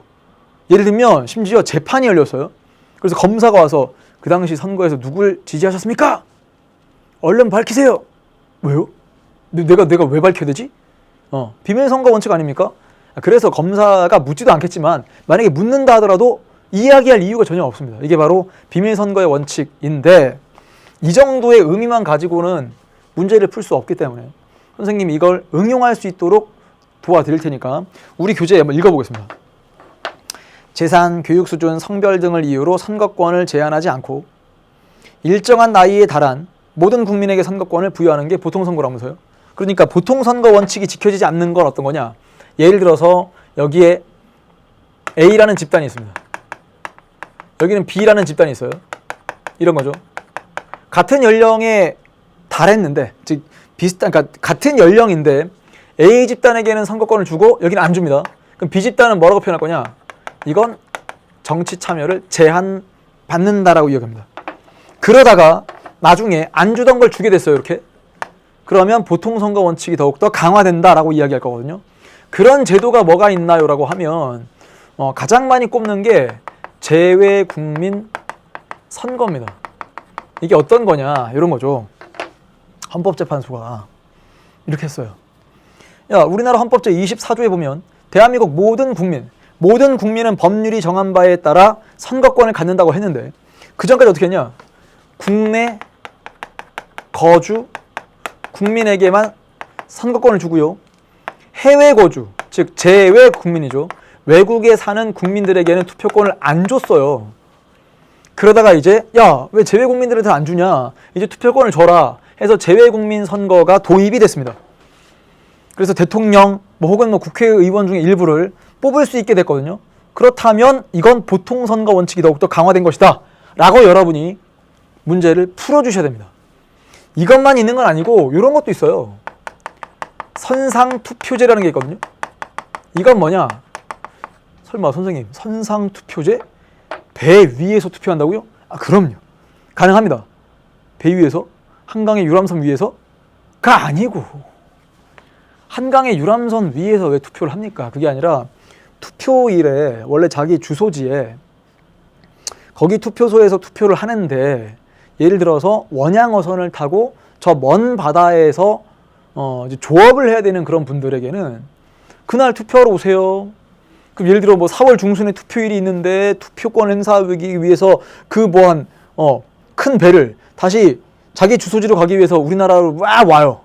예를 들면 심지어 재판이 열렸어요. 그래서 검사가 와서 그 당시 선거에서 누굴 지지하셨습니까? 얼른 밝히세요. 왜요? 내가 왜 밝혀야 되지? 비밀 선거 원칙 아닙니까? 그래서 검사가 묻지도 않겠지만, 만약에 묻는다 하더라도 이야기할 이유가 전혀 없습니다. 이게 바로 비밀 선거의 원칙인데, 이 정도의 의미만 가지고는 문제를 풀 수 없기 때문에 선생님이 이걸 응용할 수 있도록 도와드릴 테니까 우리 교재 한번 읽어보겠습니다. 재산, 교육 수준, 성별 등을 이유로 선거권을 제한하지 않고 일정한 나이에 달한 모든 국민에게 선거권을 부여하는 게 보통선거라면서요. 그러니까 보통선거 원칙이 지켜지지 않는 건 어떤 거냐? 예를 들어서 여기에 A라는 집단이 있습니다. 여기는 B라는 집단이 있어요. 이런 거죠. 같은 연령에 달했는데, 즉 비슷한, 그러니까 같은 연령인데 A 집단에게는 선거권을 주고 여기는 안 줍니다. 그럼 B 집단은 뭐라고 표현할 거냐? 이건 정치 참여를 제한받는다라고 이야기합니다. 그러다가 나중에 안 주던 걸 주게 됐어요. 이렇게. 그러면 보통선거 원칙이 더욱더 강화된다라고 이야기할 거거든요. 그런 제도가 뭐가 있나요? 라고 하면 가장 많이 꼽는 게 재외국민 선거입니다. 이게 어떤 거냐? 이런 거죠. 헌법재판소가 이렇게 했어요. 야, 우리나라 헌법 제24조에 보면 대한민국 모든 국민은 법률이 정한 바에 따라 선거권을 갖는다고 했는데 그 전까지 어떻게 했냐? 국내 거주 국민에게만 선거권을 주고요. 해외 거주, 즉 재외 국민이죠. 외국에 사는 국민들에게는 투표권을 안 줬어요. 그러다가 이제 야, 왜 재외 국민들한테 안 주냐? 이제 투표권을 줘라 해서 재외 국민 선거가 도입이 됐습니다. 그래서 대통령 혹은 국회의원 중에 일부를 뽑을 수 있게 됐거든요. 그렇다면 이건 보통선거 원칙이 더욱더 강화된 것이다 라고 여러분이 문제를 풀어주셔야 됩니다. 이것만 있는 건 아니고 이런 것도 있어요. 선상투표제라는 게 있거든요. 이건 뭐냐? 설마 선생님, 선상투표제? 배 위에서 투표한다고요? 아, 그럼요. 가능합니다. 배 위에서? 한강의 유람선 위에서?가 아니고 한강의 유람선 위에서 왜 투표를 합니까? 그게 아니라 투표일에 원래 자기 주소지에 거기 투표소에서 투표를 하는데 예를 들어서 원양어선을 타고 저 먼 바다에서 이제 조업을 해야 되는 그런 분들에게는 그날 투표하러 오세요. 그럼 예를 들어 4월 중순에 투표일이 있는데 투표권 행사하기 위해서 그 큰 배를 다시 자기 주소지로 가기 위해서 우리나라로 와요.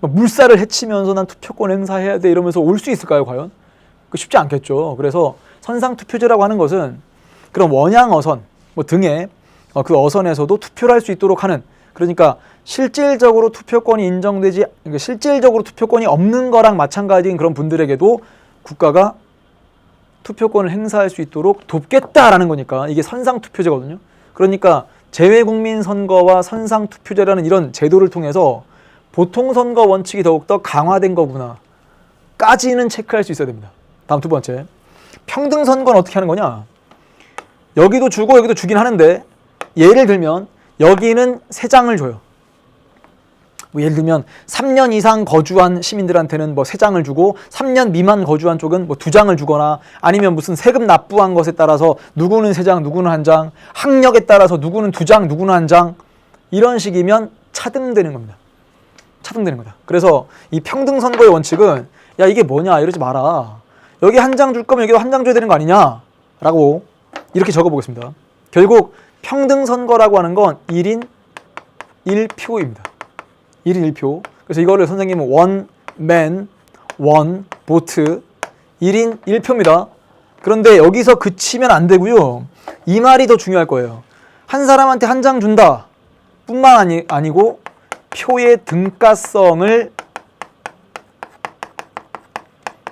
물살을 헤치면서 난 투표권 행사해야 돼 이러면서 올 수 있을까요, 과연? 쉽지 않겠죠. 그래서 선상투표제라고 하는 것은 그런 원양어선 등에 그 어선에서도 투표를 할 수 있도록 하는, 그러니까 실질적으로 투표권이 인정되지, 그러니까 실질적으로 투표권이 없는 거랑 마찬가지인 그런 분들에게도 국가가 투표권을 행사할 수 있도록 돕겠다라는 거니까 이게 선상투표제거든요. 그러니까 재외국민 선거와 선상투표제라는 이런 제도를 통해서 보통선거 원칙이 더욱더 강화된 거구나 까지는 체크할 수 있어야 됩니다. 다음 두 번째, 평등선거는 어떻게 하는 거냐? 여기도 주고 여기도 주긴 하는데 예를 들면 여기는 3장을 줘요. 예를 들면 3년 이상 거주한 시민들한테는 3장을 주고 3년 미만 거주한 쪽은 2장을 주거나 아니면 무슨 세금 납부한 것에 따라서 누구는 3장, 누구는 1장, 학력에 따라서 누구는 2장, 누구는 1장, 이런 식이면 차등되는 겁니다. 차등되는 거다. 그래서 이 평등선거의 원칙은 야, 이게 뭐냐 이러지 마라. 여기 1장 줄 거면 여기도 1장 줘야 되는 거 아니냐 라고 이렇게 적어보겠습니다. 결국 평등선거라고 하는 건 1인 1표입니다. 1인 1표. 그래서 이거를 선생님은 원맨 원 보트 1인 1표입니다. 그런데 여기서 그치면 안 되고요. 이 말이 더 중요할 거예요. 한 사람한테 1장 준다 뿐만 아니고 표의 등가성을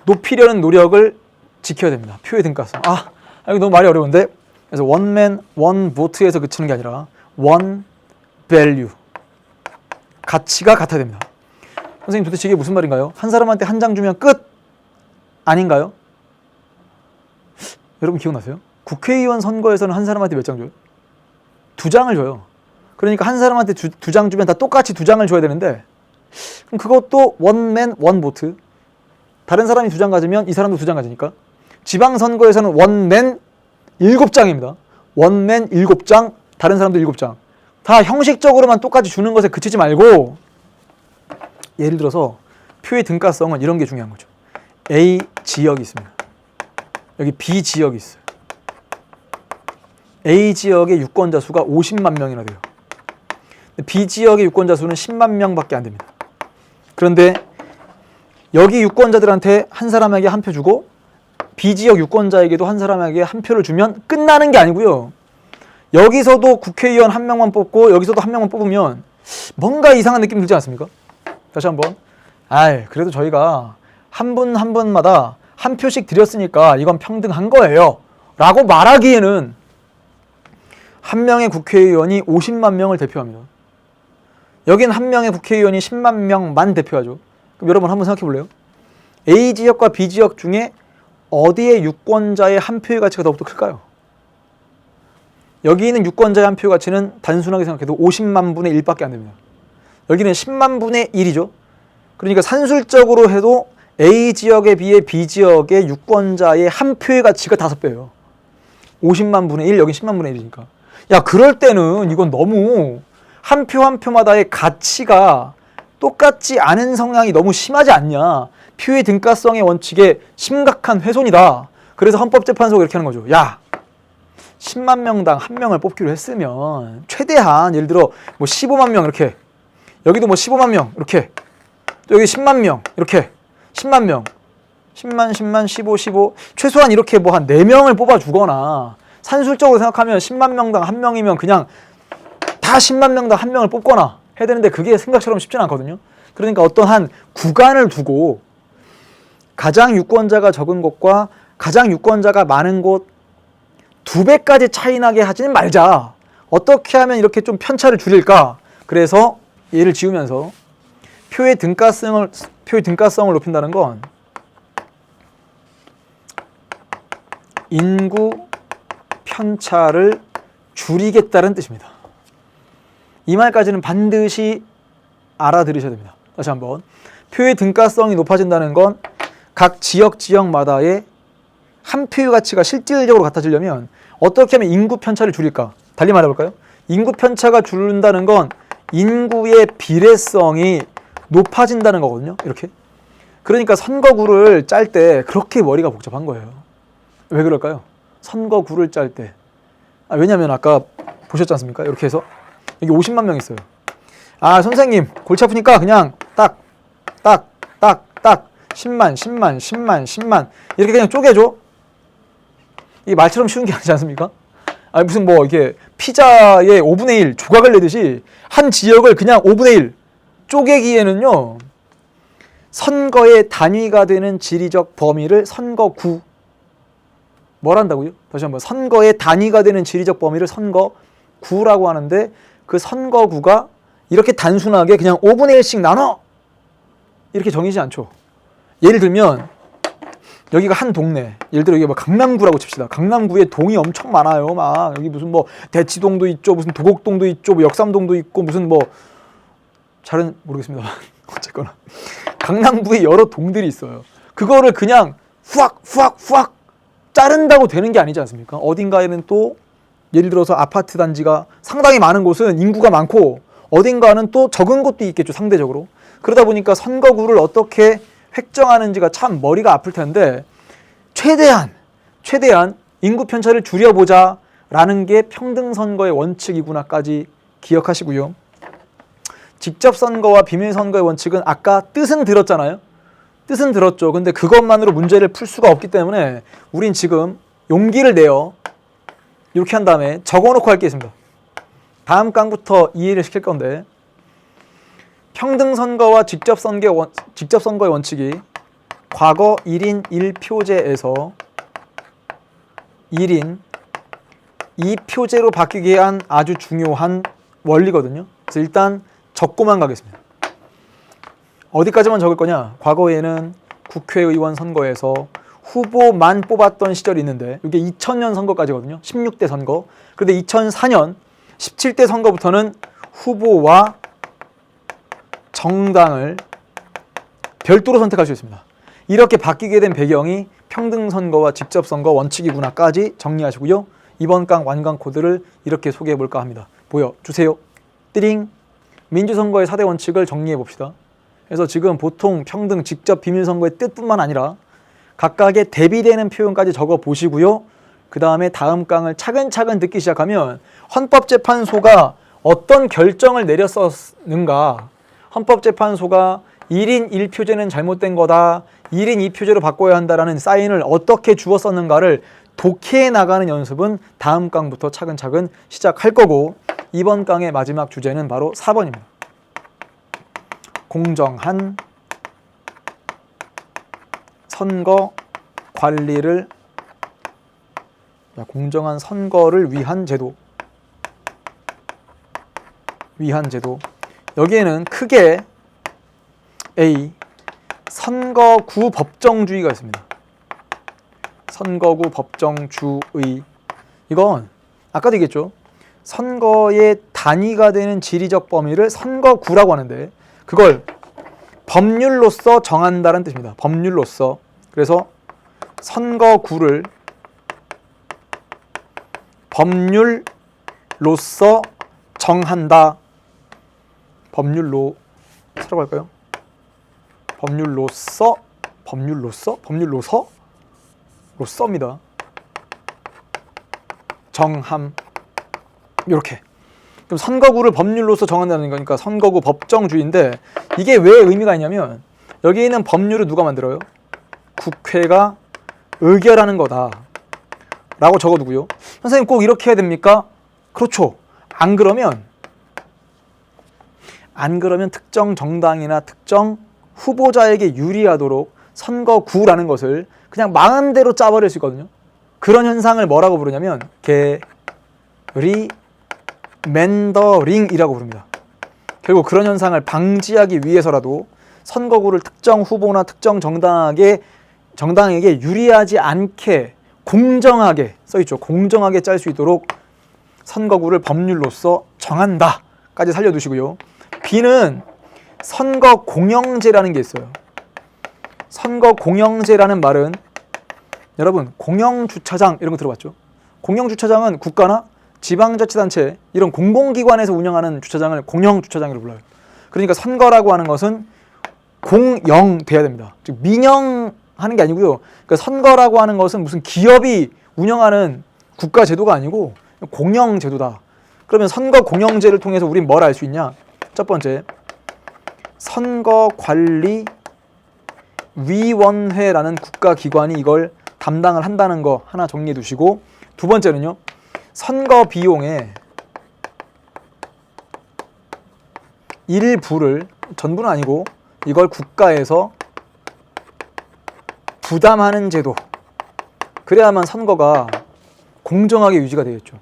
높이려는 노력을 지켜야 됩니다. 표의 등가성. 이거 너무 말이 어려운데. 그래서 원맨 원 보트에서 그치는 게 아니라 원 밸류, 가치가 같아야 됩니다. 선생님 도대체 이게 무슨 말인가요? 한 사람한테 1장 주면 끝 아닌가요? 여러분 기억나세요? 국회의원 선거에서는 한 사람한테 몇 장 줘요? 2장을 줘요. 그러니까 한 사람한테 2장 주면 다 똑같이 2장을 줘야 되는데, 그럼 그것도 원맨 원보트. 다른 사람이 2장 가지면 이 사람도 2장 가지니까. 지방선거에서는 원맨 7장입니다. 원맨 7장, 다른 사람도 7장. 다 형식적으로만 똑같이 주는 것에 그치지 말고, 예를 들어서 표의 등가성은 이런 게 중요한 거죠. A 지역이 있습니다. 여기 B 지역이 있어요. A 지역의 유권자 수가 50만 명이나 돼요. B 지역의 유권자 수는 10만 명밖에 안 됩니다. 그런데 여기 유권자들한테 한 사람에게 한 표 주고 B 지역 유권자에게도 한 사람에게 한 표를 주면 끝나는 게 아니고요. 여기서도 국회의원 1명만 뽑고 여기서도 1명만 뽑으면 뭔가 이상한 느낌 들지 않습니까? 다시 한번. 그래도 저희가 한 분 한 분마다 한 표씩 드렸으니까 이건 평등한 거예요 라고 말하기에는 한 명의 국회의원이 50만 명을 대표합니다. 여긴 한 명의 국회의원이 10만 명만 대표하죠. 그럼 여러분 한번 생각해 볼래요? A 지역과 B 지역 중에 어디에 유권자의 한 표의 가치가 더욱더 클까요? 여기 있는 유권자의 한 표의 가치는 단순하게 생각해도 50만 분의 1밖에 안 됩니다. 여기는 10만 분의 1이죠. 그러니까 산술적으로 해도 A 지역에 비해 B 지역의 유권자의 한 표의 가치가 5배예요. 50만 분의 1, 여기 10만 분의 1이니까. 야, 그럴 때는 이건 너무 한 표 한 표마다의 가치가 똑같지 않은 성향이 너무 심하지 않냐. 표의 등가성의 원칙에 심각한 훼손이다. 그래서 헌법재판소가 이렇게 하는 거죠. 야, 10만 명당 한 명을 뽑기로 했으면 최대한 예를 들어 뭐 15만 명 이렇게, 여기도 뭐 15만 명 이렇게, 또 여기 10만 명 이렇게, 10만 명, 10만, 10만, 15, 15 최소한 이렇게 뭐 한 4명을 뽑아주거나, 산술적으로 생각하면 10만 명당 한 명이면 그냥 다 10만 명당 한 명을 뽑거나 해야 되는데 그게 생각처럼 쉽지는 않거든요. 그러니까 어떤 한 구간을 두고 가장 유권자가 적은 곳과 가장 유권자가 많은 곳 2배까지 차이 나게 하지는 말자. 어떻게 하면 이렇게 좀 편차를 줄일까? 그래서 얘를 지우면서 표의 등가성을 높인다는 건 인구 편차를 줄이겠다는 뜻입니다. 이 말까지는 반드시 알아들으셔야 됩니다. 다시 한번. 표의 등가성이 높아진다는 건 각 지역마다의 한 표의 가치가 실질적으로 같아지려면 어떻게 하면 인구 편차를 줄일까? 달리 말해볼까요? 인구 편차가 줄는다는 건 인구의 비례성이 높아진다는 거거든요. 이렇게. 그러니까 선거구를 짤 때 그렇게 머리가 복잡한 거예요. 왜 그럴까요? 선거구를 짤 때. 왜냐면 아까 보셨지 않습니까? 이렇게 해서 여기 50만 명 있어요. 아, 선생님 골치 아프니까 그냥 딱 10만, 10만, 10만, 10만 이렇게 그냥 쪼개줘. 이게 말처럼 쉬운 게 아니지 않습니까? 아니 무슨 뭐 이게 피자의 5분의 1 조각을 내듯이 한 지역을 그냥 5분의 1 쪼개기에는요, 선거의 단위가 되는 지리적 범위를 선거구, 뭐란다고요? 다시 한번, 선거의 단위가 되는 지리적 범위를 선거구라고 하는데, 그 선거구가 이렇게 단순하게 그냥 5분의 1씩 나눠 이렇게 정의지 않죠. 예를 들면 여기가 한 동네, 예를 들어 여기 뭐 강남구라고 칩시다. 강남구에 동이 엄청 많아요. 막 여기 무슨 뭐 대치동도 있죠, 무슨 도곡동도 있죠, 뭐 역삼동도 있고, 무슨 뭐 잘은 모르겠습니다. 어쨌거나 강남구에 여러 동들이 있어요. 그거를 그냥 후악 자른다고 되는 게 아니지 않습니까? 어딘가에는 또 예를 들어서 아파트 단지가 상당히 많은 곳은 인구가 많고 어딘가는 또 적은 곳도 있겠죠, 상대적으로. 그러다 보니까 선거구를 어떻게 획정하는지가 참 머리가 아플 텐데, 최대한 인구 편차를 줄여보자 라는 게 평등선거의 원칙이구나까지 기억하시고요. 직접선거와 비밀선거의 원칙은 아까 뜻은 들었잖아요. 뜻은 들었죠. 근데 그것만으로 문제를 풀 수가 없기 때문에 우린 지금 용기를 내어 이렇게 한 다음에 적어놓고 할 게 있습니다. 다음 강부터 이해를 시킬 건데, 평등선거와 직접선거의 원칙이 과거 1인 1표제에서 1인 2표제로 바뀌게 한 아주 중요한 원리거든요. 그래서 일단 적고만 가겠습니다. 어디까지만 적을 거냐? 과거에는 국회의원 선거에서 후보만 뽑았던 시절이 있는데, 이게 2000년 선거까지거든요. 16대 선거. 그런데 2004년 17대 선거부터는 후보와 정당을 별도로 선택할 수 있습니다. 이렇게 바뀌게 된 배경이 평등선거와 직접선거 원칙이구나까지 정리하시고요. 이번 강 완강 코드를 이렇게 소개해 볼까 합니다. 보여주세요. 띠링. 민주선거의 4대 원칙을 정리해 봅시다. 그래서 지금 보통 평등, 직접, 비밀선거의 뜻뿐만 아니라 각각의 대비되는 표현까지 적어 보시고요. 그 다음에 다음 강을 차근차근 듣기 시작하면 헌법재판소가 어떤 결정을 내렸었는가, 헌법재판소가 1인 1표제는 잘못된 거다, 1인 2표제로 바꿔야 한다라는 사인을 어떻게 주었었는가를 독해해 나가는 연습은 다음 강부터 차근차근 시작할 거고, 이번 강의 마지막 주제는 바로 4번입니다. 공정한 선거 관리를, 공정한 선거를 위한 제도. 위한 제도. 여기에는 크게 A, 선거구 법정주의가 있습니다. 선거구 법정주의. 이건 아까도 얘기했죠. 선거의 단위가 되는 지리적 범위를 선거구라고 하는데 그걸 법률로서 정한다는 뜻입니다. 법률로서. 그래서 선거구를 법률로서 정한다. 법률로 서라고 할까요? 법률로서입니다. 정함. 이렇게. 그럼 선거구를 법률로서 정한다는 거니까 선거구 법정주의인데 이게 왜 의미가 있냐면 여기 있는 법률을 누가 만들어요? 국회가 의결하는 거다 라고 적어두고요. 선생님 꼭 이렇게 해야 됩니까? 그렇죠. 안 그러면 특정 정당이나 특정 후보자에게 유리하도록 선거구라는 것을 그냥 마음대로 짜버릴 수 있거든요. 그런 현상을 뭐라고 부르냐면 게리맨더링이라고 부릅니다. 결국 그런 현상을 방지하기 위해서라도 선거구를 특정 후보나 특정 정당에게 유리하지 않게 공정하게 써있죠. 공정하게 짤 수 있도록 선거구를 법률로서 정한다 까지 살려두시고요. B는 선거공영제라는 게 있어요. 선거공영제라는 말은 여러분 공영주차장 이런 거 들어봤죠? 공영주차장은 국가나 지방자치단체 이런 공공기관에서 운영하는 주차장을 공영주차장이라고 불러요. 그러니까 선거라고 하는 것은 공영돼야 됩니다. 즉 민영하는 게 아니고요. 그러니까 선거라고 하는 것은 무슨 기업이 운영하는 국가제도가 아니고 공영제도다. 그러면 선거공영제를 통해서 우린 뭘 알 수 있냐? 첫 번째, 선거관리위원회라는 국가기관이 이걸 담당을 한다는 거 하나 정리해 두시고, 두 번째는요, 선거 비용의 일부를, 전부는 아니고 이걸 국가에서 부담하는 제도. 그래야만 선거가 공정하게 유지가 되겠죠.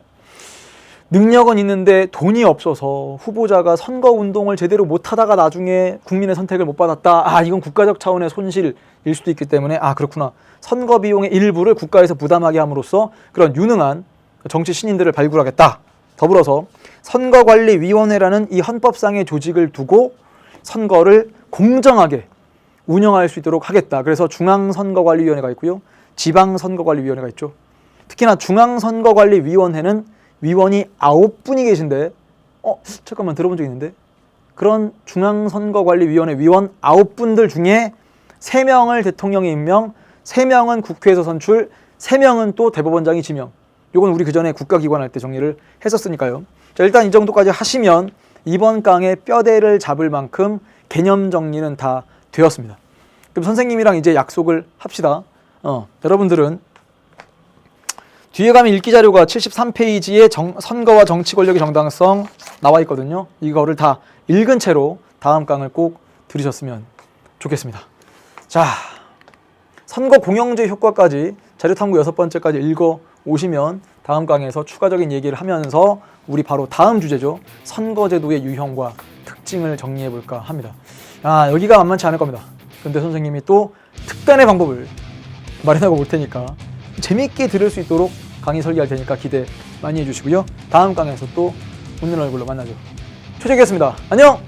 능력은 있는데 돈이 없어서 후보자가 선거운동을 제대로 못하다가 나중에 국민의 선택을 못 받았다. 이건 국가적 차원의 손실일 수도 있기 때문에 그렇구나. 선거 비용의 일부를 국가에서 부담하게 함으로써 그런 유능한 정치 신인들을 발굴하겠다. 더불어서 선거관리위원회라는 이 헌법상의 조직을 두고 선거를 공정하게 운영할 수 있도록 하겠다. 그래서 중앙선거관리위원회가 있고요. 지방선거관리위원회가 있죠. 특히나 중앙선거관리위원회는 위원이 9분이 계신데 잠깐만 들어본 적 있는데 그런 중앙선거관리위원회 위원 9분들 중에 3명을 대통령이 임명, 3명은 국회에서 선출, 3명은 또 대법원장이 지명. 요건 우리 그전에 국가기관 할 때 정리를 했었으니까요. 자, 일단 이 정도까지 하시면 이번 강의 뼈대를 잡을 만큼 개념 정리는 다 되었습니다. 그럼 선생님이랑 이제 약속을 합시다. 여러분들은 뒤에 가면 읽기 자료가 73페이지에 선거와 정치 권력의 정당성 나와 있거든요. 이거를 다 읽은 채로 다음 강을 꼭 들으셨으면 좋겠습니다. 자, 선거 공영제 효과까지 자료 탐구 6번째까지 읽어 오시면 다음 강에서 추가적인 얘기를 하면서 우리 바로 다음 주제죠. 선거제도의 유형과 특징을 정리해 볼까 합니다. 여기가 만만치 않을 겁니다. 근데 선생님이 또 특단의 방법을 마련하고 올 테니까 재밌게 들을 수 있도록 강의 설계할 테니까 기대 많이 해주시고요. 다음 강에서 또 웃는 얼굴로 만나죠. 최재기였습니다. 안녕!